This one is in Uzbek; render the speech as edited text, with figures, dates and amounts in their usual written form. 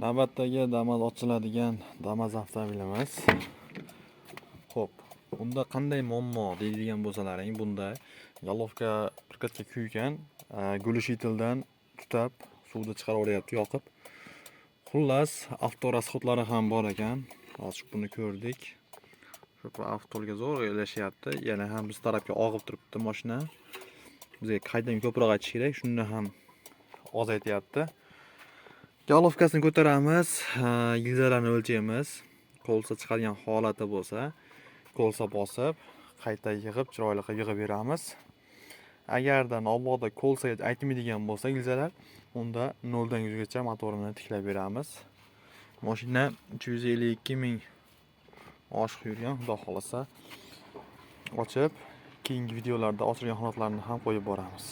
Navbatdagi Damas ochiladigan Damas avtomobilimiz. Xo'p, bunda qanday muammo deydigan bo'lsalaring, bunda galovka pirkatga kuygan, gulishiteldan tutab suvda chiqaraveryapti yoqib. Xullas, avto rasxodlari ham bor ekan. Hozir buni ko'rdik. Shu avtoga zo'r elashyapti. Yana ham biz tarafga og'ib turibdi mashina. Bizga qaydan ko'proq aytish kerak, shunda ham oz aytyapti. Galovkasini ko'taramiz, gilzalarni o'lchaymiz. Kolsa chiqadigan holati bo'lsa, kolsa bosib, qayta yig'ib, chiroyli qilib yig'ib beramiz. Agarda nobog'da kolsa aytmaydigan bo'lsa gilzalar, unda 0 dan 100 gacha motorini tiklab beramiz. Mashina 352 ming oshiq yurgan, xudo xolasa. Ochib, keyingi videolarda ochilgan holatlarni ham qo'yib boramiz.